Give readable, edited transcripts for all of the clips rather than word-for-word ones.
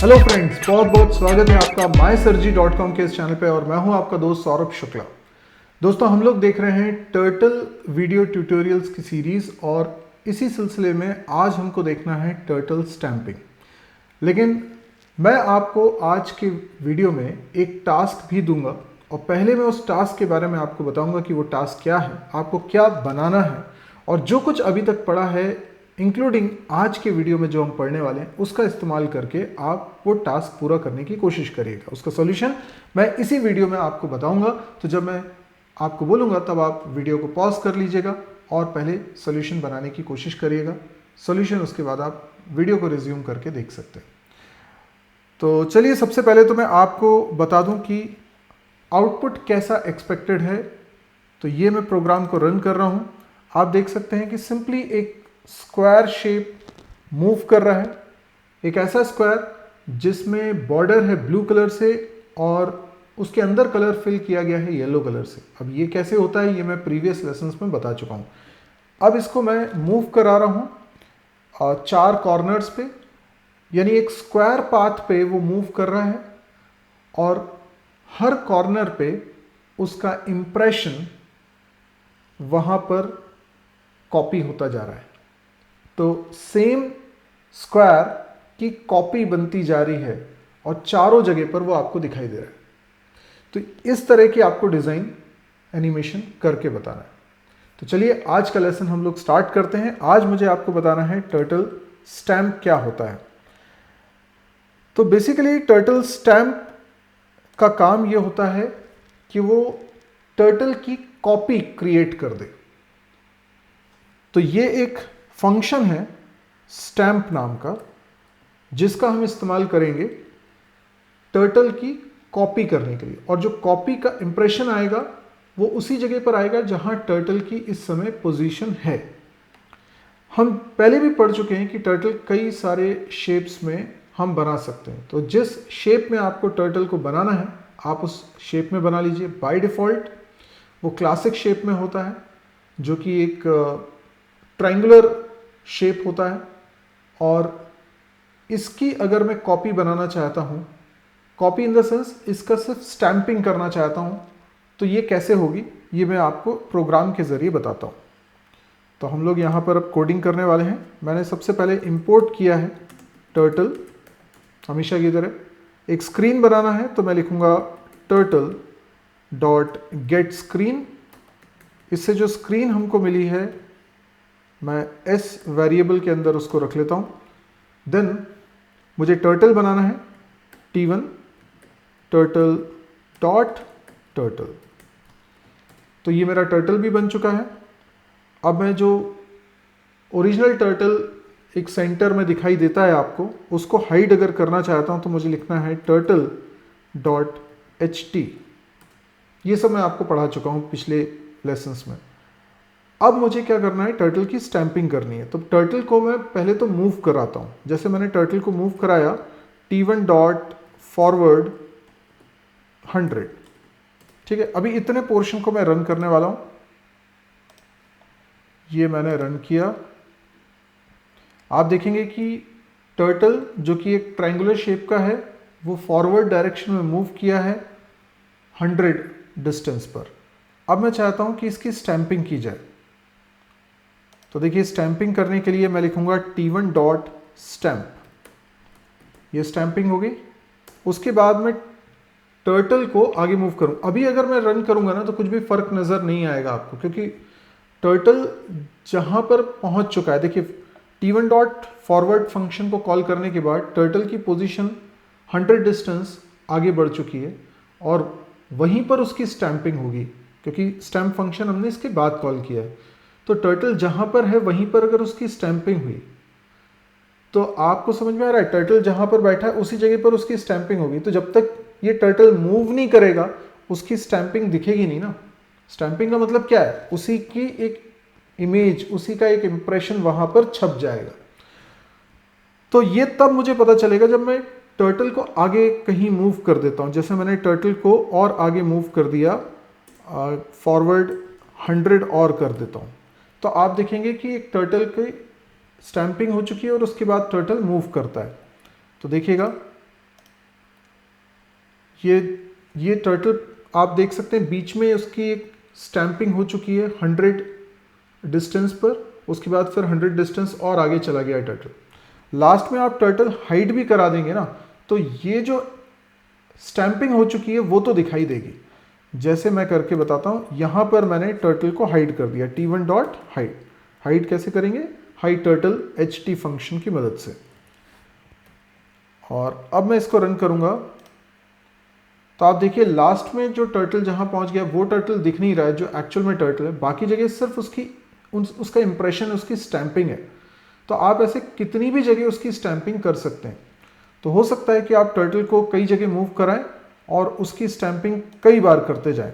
Hello friends, बहुत बहुत स्वागत है आपका mysurgery.com के इस चैनल पे और मैं हूं आपका दोस्त सौरभ शुक्ला। दोस्तों, हम लोग देख रहे हैं टर्टल वीडियो ट्यूटोरियल्स की सीरीज और इसी सिलसिले में आज हमको देखना है टर्टल स्टैंपिंग। लेकिन मैं आपको आज के वीडियो में एक टास्क भी दूंगा और पहले मैं उस टास्क के बारे में आपको बताऊंगा कि वो टास्क क्या है, आपको क्या बनाना है और जो कुछ अभी तक पढ़ा है इंक्लूडिंग आज के वीडियो में जो हम पढ़ने वाले हैं उसका इस्तेमाल करके आप वो टास्क पूरा करने की कोशिश करिएगा। उसका सॉल्यूशन मैं इसी वीडियो में आपको बताऊंगा। तो जब मैं आपको बोलूंगा तब आप वीडियो को पॉज कर लीजिएगा और पहले सॉल्यूशन बनाने की कोशिश करिएगा। सॉल्यूशन उसके बाद आप वीडियो को रिज्यूम करके देख सकते हैं। तो चलिए, सबसे पहले तो मैं आपको बता दूं कि आउटपुट कैसा एक्सपेक्टेड है। तो ये मैं प्रोग्राम को रन कर रहा हूं। आप देख सकते हैं कि सिंपली एक स्क्वायर शेप मूव कर रहा है, एक ऐसा स्क्वायर जिसमें बॉर्डर है ब्लू कलर से और उसके अंदर कलर फिल किया गया है येलो कलर से। अब ये कैसे होता है ये मैं प्रीवियस लेसन्स में बता चुका हूँ। अब इसको मैं मूव करा रहा हूँ 4 कॉर्नर्स पे, यानी एक स्क्वायर पाथ पे वो मूव कर रहा है और हर कॉर्नर पे उसका इम्प्रेशन वहाँ पर कॉपी होता जा रहा है। तो सेम स्क्वायर की कॉपी बनती जा रही है और चारों जगह पर वो आपको दिखाई दे रहा है। तो इस तरह की आपको डिज़ाइन एनिमेशन करके बताना है। तो चलिए, आज का लेसन हम लोग स्टार्ट करते हैं। आज मुझे आपको बताना है टर्टल स्टैम्प क्या होता है। तो बेसिकली टर्टल स्टैम्प का काम ये होता है कि वो टर्टल की कॉपी क्रिएट कर दे। तो ये एक फंक्शन है स्टैम्प नाम का, जिसका हम इस्तेमाल करेंगे टर्टल की कॉपी करने के लिए। और जो कॉपी का इंप्रेशन आएगा वो उसी जगह पर आएगा जहां टर्टल की इस समय पोजीशन है। हम पहले भी पढ़ चुके हैं कि टर्टल कई सारे शेप्स में हम बना सकते हैं। तो जिस शेप में आपको टर्टल को बनाना है आप उस शेप में बना लीजिए। बाय डिफ़ॉल्ट वो क्लासिक शेप में होता है, जो कि एक ट्रायंगुलर शेप होता है। और इसकी अगर मैं कॉपी बनाना चाहता हूँ, कॉपी इन द सेंस इसका सिर्फ स्टैंपिंग करना चाहता हूँ, तो ये कैसे होगी ये मैं आपको प्रोग्राम के ज़रिए बताता हूँ। तो हम लोग यहाँ पर अब कोडिंग करने वाले हैं। मैंने सबसे पहले इंपोर्ट किया है टर्टल, हमेशा की तरह। एक स्क्रीन बनाना है तो मैं लिखूँगा टर्टल डॉट गेट स्क्रीन। इससे जो स्क्रीन हमको मिली है मैं s वेरिएबल के अंदर उसको रख लेता हूँ। देन मुझे टर्टल बनाना है t1 टर्टल डॉट टर्टल। तो ये मेरा टर्टल भी बन चुका है। अब मैं जो ओरिजिनल टर्टल एक सेंटर में दिखाई देता है आपको, उसको हाइड अगर करना चाहता हूँ तो मुझे लिखना है टर्टल डॉट ht। ये सब मैं आपको पढ़ा चुका हूँ पिछले लेसन्स में। अब मुझे क्या करना है, टर्टल की स्टैंपिंग करनी है। तो टर्टल को मैं पहले तो मूव कराता हूँ। जैसे मैंने टर्टल को मूव कराया t1 डॉट फॉरवर्ड 100। ठीक है, अभी इतने पोर्शन को मैं रन करने वाला हूँ। ये मैंने रन किया। आप देखेंगे कि टर्टल जो कि एक ट्रायंगुलर शेप का है वो फॉरवर्ड डायरेक्शन में मूव किया है 100 डिस्टेंस पर। अब मैं चाहता हूँ कि इसकी स्टैंपिंग की जाए। तो देखिए, स्टैंपिंग करने के लिए मैं लिखूंगा t1 डॉट स्टैंप। ये स्टैंपिंग हो गई। उसके बाद मैं टर्टल को आगे मूव करूं। अभी अगर मैं रन करूंगा ना तो कुछ भी फर्क नजर नहीं आएगा आपको, क्योंकि टर्टल जहां पर पहुंच चुका है। देखिए, t1 डॉट फॉरवर्ड फंक्शन को कॉल करने के बाद टर्टल की पोजीशन 100 डिस्टेंस आगे बढ़ चुकी है और वहीं पर उसकी स्टैंपिंग होगी, क्योंकि स्टैंप फंक्शन हमने इसके बाद कॉल किया है। तो टर्टल जहां पर है वहीं पर अगर उसकी स्टैंपिंग हुई तो आपको समझ में आ रहा है, टर्टल जहां पर बैठा है उसी जगह पर उसकी स्टैंपिंग होगी। तो जब तक ये टर्टल मूव नहीं करेगा उसकी स्टैंपिंग दिखेगी नहीं ना। स्टैंपिंग का मतलब क्या है, उसी की एक इमेज, उसी का एक इंप्रेशन वहां पर छप जाएगा। तो ये तब मुझे पता चलेगा जब मैं टर्टल को आगे कहीं मूव कर देता हूं। जैसे मैंने टर्टल को और आगे मूव कर दिया, फॉरवर्ड 100 और कर देता हूं, तो आप देखेंगे कि एक टर्टल की स्टैंपिंग हो चुकी है और उसके बाद टर्टल मूव करता है। तो देखिएगा, ये टर्टल आप देख सकते हैं बीच में उसकी एक स्टैंपिंग हो चुकी है 100 डिस्टेंस पर, उसके बाद फिर 100 डिस्टेंस और आगे चला गया टर्टल। लास्ट में आप टर्टल हाइड भी करा देंगे ना, तो ये जो स्टैंपिंग हो चुकी है वो तो दिखाई देगी। जैसे मैं करके बताता हूँ, यहाँ पर मैंने टर्टल को हाइड कर दिया, t1 डॉट हाइड। हाइड कैसे करेंगे? हाइड टर्टल ht फंक्शन की मदद से। और अब मैं इसको रन करूँगा तो आप देखिए लास्ट में जो टर्टल जहाँ पहुँच गया वो टर्टल दिख नहीं रहा है जो एक्चुअल में टर्टल है, बाकी जगह सिर्फ उसका इंप्रेशन, उसकी स्टैंपिंग है। तो आप ऐसे कितनी भी जगह उसकी स्टैंपिंग कर सकते हैं। तो हो सकता है कि आप टर्टल को कई जगह मूव कराएं और उसकी स्टैंपिंग कई बार करते जाएं।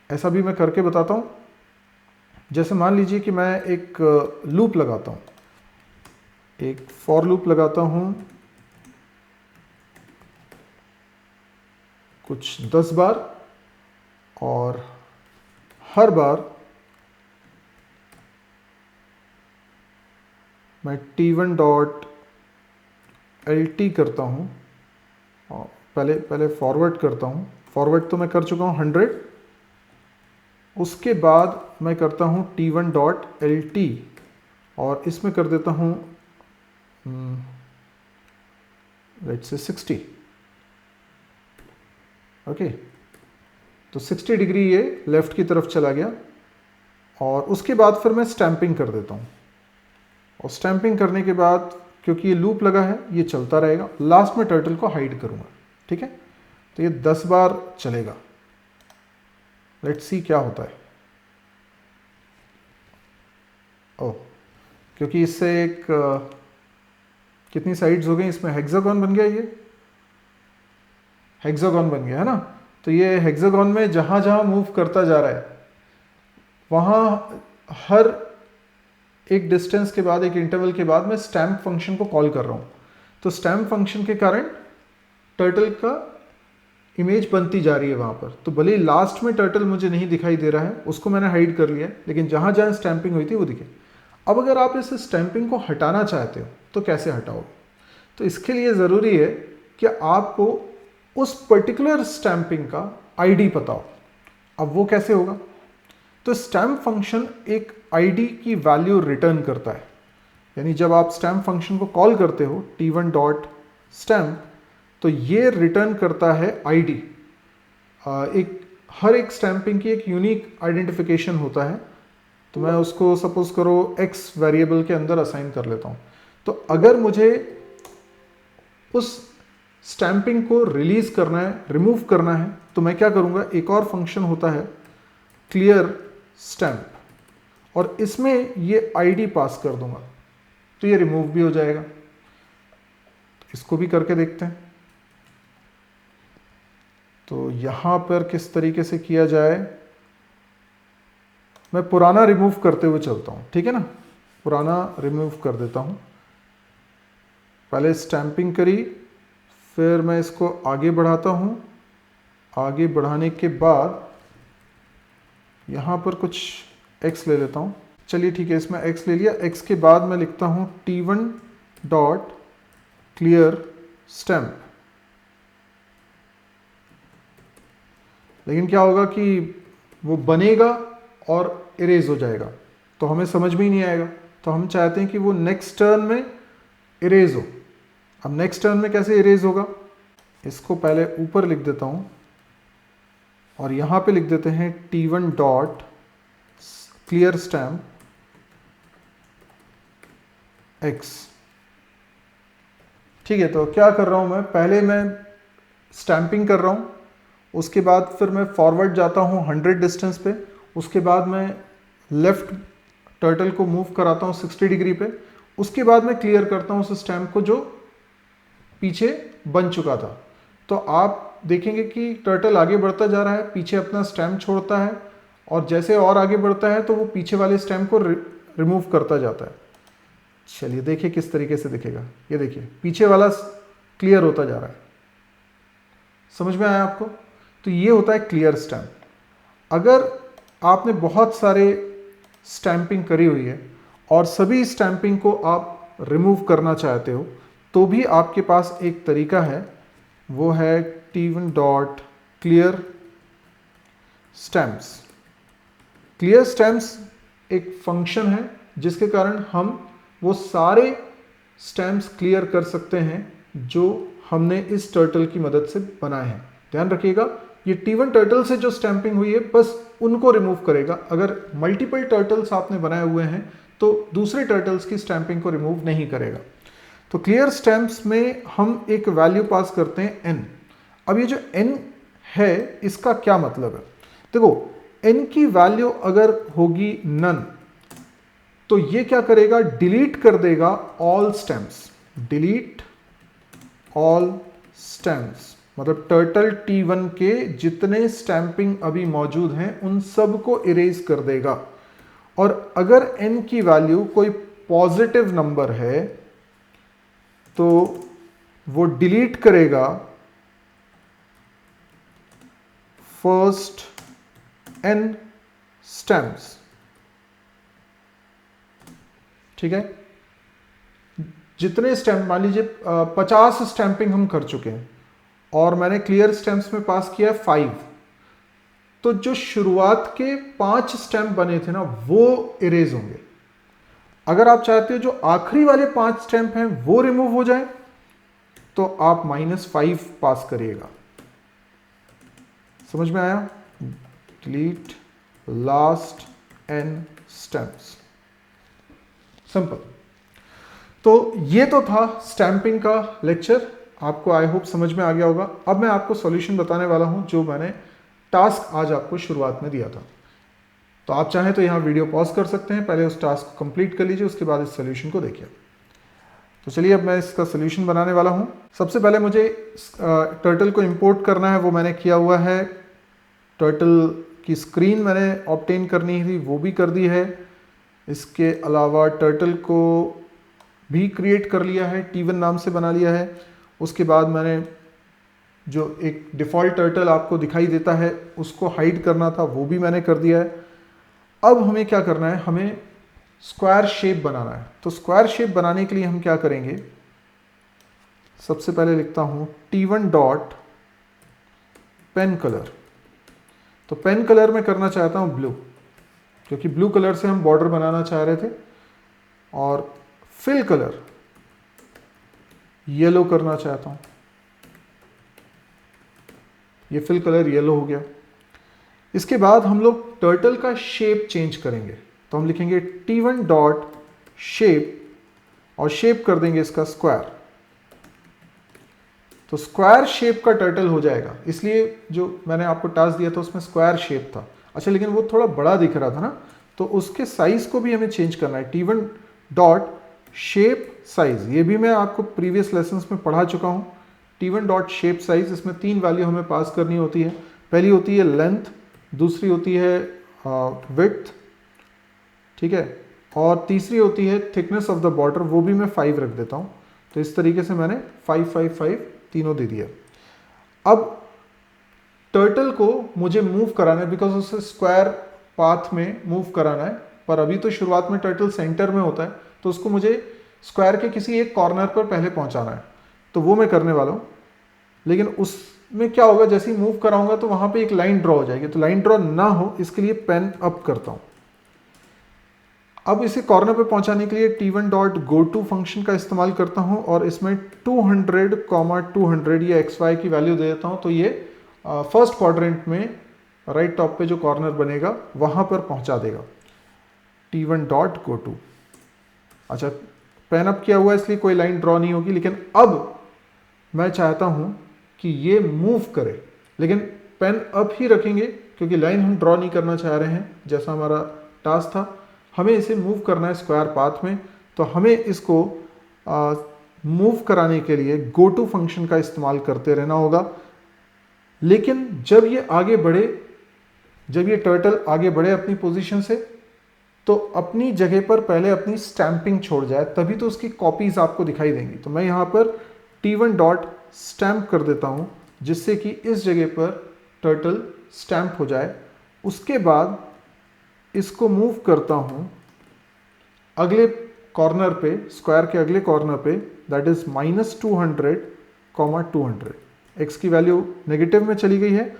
ऐसा भी मैं करके बताता हूं। जैसे मान लीजिए कि मैं एक लूप लगाता हूं, एक फॉर लूप लगाता हूं कुछ 10 बार, और हर बार मैं t1 डॉट lt करता हूँ, और पहले फॉरवर्ड करता हूँ। फॉरवर्ड तो मैं कर चुका हूँ 100, उसके बाद मैं करता हूँ t1 डॉट lt और इसमें कर देता हूँ लेट्स से 60। ओके, तो 60 डिग्री ये लेफ्ट की तरफ चला गया, और उसके बाद फिर मैं स्टैंपिंग कर देता हूँ। और स्टैंपिंग करने के बाद क्योंकि ये लूप लगा है ये चलता रहेगा, लास्ट में टर्टल को हाइड करूँगा। ठीक है, तो ये 10 बार चलेगा। लेट्स सी क्या होता है। ओह, क्योंकि इससे एक कितनी साइड्स हो गई, इसमें हेक्सागन बन गया, ये हेक्सागन बन गया है ना। तो ये हेक्सागन में जहाँ जहाँ मूव करता जा रहा है वहाँ हर एक डिस्टेंस के बाद, एक इंटरवल के बाद मैं स्टैम्प फंक्शन को कॉल कर रहा हूँ। तो स्टैम्प फंक्शन के कारण टर्टल का इमेज बनती जा रही है वहाँ पर। तो भले ही लास्ट में टर्टल मुझे नहीं दिखाई दे रहा है, उसको मैंने हाइड कर लिया है, लेकिन जहाँ जहाँ स्टैंपिंग हुई थी वो दिखे। अब अगर आप इस स्टैंपिंग को हटाना चाहते हो तो कैसे हटाओगे? तो इसके लिए ज़रूरी है कि आपको उस पर्टिकुलर स्टैंपिंग का आईडी पता हो। अब वो कैसे होगा? तो स्टैम्प फंक्शन एक आईडी की वैल्यू रिटर्न करता है। यानी जब आप स्टैम्प फंक्शन को कॉल करते हो t1 डॉट स्टैम्प, तो ये रिटर्न करता है आईडी। हर एक स्टैंपिंग की एक यूनिक आइडेंटिफिकेशन होता है। तो मैं उसको सपोज करो x वेरिएबल के अंदर असाइन कर लेता हूँ। तो अगर मुझे उस स्टैंपिंग को रिलीज करना है, रिमूव करना है, तो मैं क्या करूँगा, एक और फंक्शन होता है क्लियर स्टैम्प, और इसमें ये आईडी पास कर दूंगा तो ये रिमूव भी हो जाएगा। तो इसको भी करके देखते हैं। तो यहाँ पर किस तरीके से किया जाए, मैं पुराना रिमूव करते हुए चलता हूँ। ठीक है ना, पुराना रिमूव कर देता हूँ। पहले स्टैंपिंग करी, फिर मैं इसको आगे बढ़ाता हूँ। आगे बढ़ाने के बाद यहाँ पर कुछ x ले लेता हूँ। चलिए ठीक है, इसमें x ले लिया। x के बाद मैं लिखता हूँ t1 डॉट क्लियर स्टैम्प। लेकिन क्या होगा कि वो बनेगा और इरेज हो जाएगा, तो हमें समझ में ही नहीं आएगा। तो हम चाहते हैं कि वो नेक्स्ट टर्न में इरेज हो। अब नेक्स्ट टर्न में कैसे इरेज होगा, इसको पहले ऊपर लिख देता हूँ और यहाँ पे लिख देते हैं t1 dot clear stamp x। ठीक है, तो क्या कर रहा हूँ पहले मैं स्टैंपिंग कर रहा हूँ, उसके बाद फिर मैं फॉरवर्ड जाता हूँ 100 डिस्टेंस पे, उसके बाद मैं लेफ्ट टर्टल को मूव कराता हूँ 60 डिग्री पे, उसके बाद मैं क्लियर करता हूँ उस स्टैम्प को जो पीछे बन चुका था। तो आप देखेंगे कि टर्टल आगे बढ़ता जा रहा है, पीछे अपना स्टैम्प छोड़ता है, और जैसे और आगे बढ़ता है तो वो पीछे वाले स्टैम्प को रिमूव करता जाता है। चलिए देखिए किस तरीके से दिखेगा। ये देखिए पीछे वाला क्लियर होता जा रहा है। समझ में आया आपको? तो ये होता है क्लियर स्टैम्प। अगर आपने बहुत सारे स्टैंपिंग करी हुई है और सभी स्टैंपिंग को आप रिमूव करना चाहते हो, तो भी आपके पास एक तरीका है, वो है T1 dot clear stamps. Clear stamps एक फंक्शन है जिसके कारण हम वो सारे स्टैम्प्स क्लियर कर सकते हैं जो हमने इस टर्टल की मदद से बनाए हैं। ध्यान रखिएगा, ये T1 टर्टल से जो स्टैंपिंग हुई है बस उनको रिमूव करेगा। अगर मल्टीपल टर्टल्स आपने बनाए हुए हैं तो दूसरे टर्टल्स की स्टैंपिंग को रिमूव नहीं करेगा। तो क्लियर स्टैम्प्स में हम एक वैल्यू पास करते हैं n। अब ये जो n है इसका क्या मतलब है? देखो, n की वैल्यू अगर होगी नन तो ये क्या करेगा, डिलीट कर देगा all stamps. Delete all stamps मतलब टर्टल T1 के जितने स्टैंपिंग अभी मौजूद हैं उन सब को इरेज कर देगा। और अगर n की वैल्यू कोई पॉजिटिव नंबर है तो वो डिलीट करेगा फर्स्ट n स्टैम्प्स। ठीक है, जितने स्टैम्प, मान लीजिए 50 स्टैंपिंग हम कर चुके हैं और मैंने क्लियर स्टैम्प्स में पास किया है 5, तो जो शुरुआत के 5 स्टैम्प बने थे ना वो इरेज होंगे। अगर आप चाहते हो जो आखिरी वाले 5 स्टैम्प हैं वो रिमूव हो जाए तो आप -5 पास करिएगा। समझ में आया? Delete last n stamps. Simple. तो ये तो था स्टैंपिंग का लेक्चर, आपको आई होप समझ में आ गया होगा। अब मैं आपको सॉल्यूशन बताने वाला हूं जो मैंने टास्क आज आपको शुरुआत में दिया था। तो आप चाहें तो यहाँ वीडियो पॉज कर सकते हैं, पहले उस टास्क को कंप्लीट कर लीजिए, उसके बाद इस सॉल्यूशन को देखिए। तो चलिए अब मैं इसका सॉल्यूशन बनाने वाला हूँ। सबसे पहले मुझे टर्टल को इंपोर्ट करना है, वो मैंने किया हुआ है। टर्टल की स्क्रीन मैंने ऑब्टेन करनी थी, वो भी कर दी है। इसके अलावा टर्टल को भी क्रिएट कर लिया है, T1 नाम से बना लिया है। उसके बाद मैंने जो एक डिफ़ॉल्ट टर्टल आपको दिखाई देता है उसको हाइड करना था, वो भी मैंने कर दिया है। अब हमें क्या करना है, हमें स्क्वायर शेप बनाना है। तो स्क्वायर शेप बनाने के लिए हम क्या करेंगे, सबसे पहले लिखता हूँ T1 डॉट पेन कलर। तो पेन कलर में करना चाहता हूँ ब्लू, क्योंकि ब्लू कलर से हम बॉर्डर बनाना चाह रहे थे। और फिल कलर येलो करना चाहता हूँ, ये फिल कलर येलो हो गया। इसके बाद हम लोग टर्टल का शेप चेंज करेंगे, तो हम लिखेंगे T1 डॉट शेप और शेप कर देंगे इसका स्क्वायर। तो स्क्वायर शेप का टर्टल हो जाएगा, इसलिए जो मैंने आपको टास्क दिया था उसमें स्क्वायर शेप था। अच्छा, लेकिन वो थोड़ा बड़ा दिख रहा था ना, तो उसके साइज को भी हमें चेंज करना है। T1 डॉट शेप साइज, ये भी मैं आपको प्रीवियस लेसन्स में पढ़ा चुका हूँ। T1 डॉट शेप साइज, इसमें 3 वैल्यू हमें पास करनी होती है। पहली होती है लेंथ, दूसरी होती है विड्थ, ठीक है, और तीसरी होती है थिकनेस ऑफ द बॉर्डर, वो भी मैं 5 रख देता हूँ। तो इस तरीके से मैंने 5 5 5 तीनों दे दिया। अब टर्टल को मुझे मूव कराना है, बिकॉज उसे स्क्वायर पाथ में मूव कराना है, पर अभी तो शुरुआत में टर्टल सेंटर में होता है, तो उसको मुझे स्क्वायर के किसी एक कॉर्नर पर पहले पहुंचाना है। तो वो मैं करने वाला हूँ। लेकिन उसमें क्या होगा, जैसे ही मूव कराऊंगा तो वहां पे एक लाइन ड्रॉ हो जाएगी। तो लाइन ड्रॉ ना हो इसके लिए पेन अप करता हूँ। अब इसे कॉर्नर पे पहुंचाने के लिए T1 dot go to function का इस्तेमाल करता हूं और इसमें 200, 200 ये XY की वैल्यू दे देता हूं। तो ये फर्स्ट क्वाड्रेंट में राइट टॉप पे जो कॉर्नर बनेगा वहां पर पहुंचा देगा। T1 dot go to. अच्छा, पेन अप किया हुआ है इसलिए कोई लाइन ड्रॉ नहीं होगी, लेकिन अब मैं चाहता हूं कि ये मूव करे, लेकिन पेन अप ही रखेंगे क्योंकि लाइन हम ड्रॉ नहीं करना चाह रहे हैं जैसा हमारा टास्क था। हमें इसे मूव करना है स्क्वायर पाथ में, तो हमें इसको मूव कराने के लिए गो टू फंक्शन का इस्तेमाल करते रहना होगा। लेकिन जब ये आगे बढ़े, जब ये टर्टल आगे बढ़े अपनी पोजीशन से, तो अपनी जगह पर पहले अपनी स्टैंपिंग छोड़ जाए, तभी तो उसकी कॉपीज आपको दिखाई देंगी। तो मैं यहाँ पर T1 डॉट स्टैम्प कर देता हूँ, जिससे कि इस जगह पर टर्टल स्टैम्प हो जाए। उसके बाद इसको मूव करता हूं अगले कॉर्नर पे, स्क्वायर के अगले कॉर्नर पे, दैट इज -200, 200। x की वैल्यू नेगेटिव में चली गई है।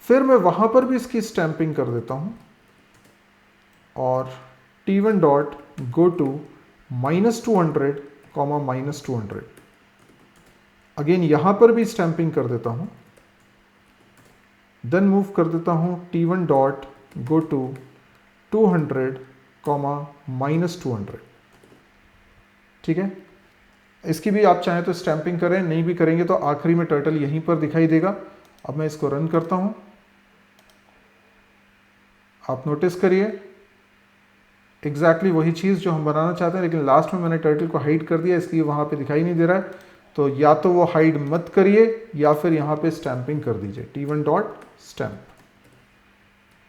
फिर मैं वहां पर भी इसकी स्टैंपिंग कर देता हूं और t1 dot go to -200 comma -200। Again यहां पर भी स्टैंपिंग कर देता हूं, देन मूव कर देता हूं t1 dot go to 200 comma -200। ठीक है, इसकी भी आप चाहें तो स्टैंपिंग करें, नहीं भी करेंगे तो आखिरी में टर्टल यहीं पर दिखाई देगा। अब मैं इसको रन करता हूं, आप नोटिस करिए एग्जैक्टली वही चीज़ जो हम बनाना चाहते हैं, लेकिन लास्ट में मैंने टर्टल को हाइड कर दिया इसलिए वहां पे दिखाई नहीं दे रहा है। तो या तो वो हाइड मत करिए या फिर यहां पे स्टैंपिंग कर दीजिए, t1 डॉट स्टैंप।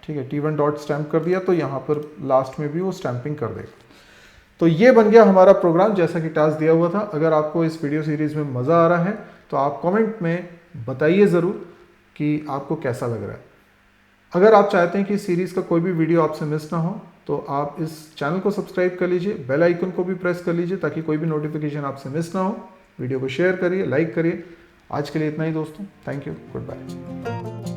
ठीक है, t1 डॉट स्टैंप कर दिया तो यहां पर लास्ट में भी वो स्टैंपिंग कर देगा। तो ये बन गया हमारा प्रोग्राम जैसा कि टास्क दिया हुआ था। अगर आपको इस वीडियो सीरीज में मज़ा आ रहा है तो आप कमेंट में बताइए ज़रूर कि आपको कैसा लग रहा है। अगर आप चाहते हैं कि इस सीरीज़ का कोई भी वीडियो आपसे मिस ना हो तो आप इस चैनल को सब्सक्राइब कर लीजिए, बेल आइकन को भी प्रेस कर लीजिए ताकि कोई भी नोटिफिकेशन आपसे मिस ना हो। वीडियो को शेयर करिए, लाइक करिए। आज के लिए इतना ही दोस्तों, थैंक यू, गुड बाय।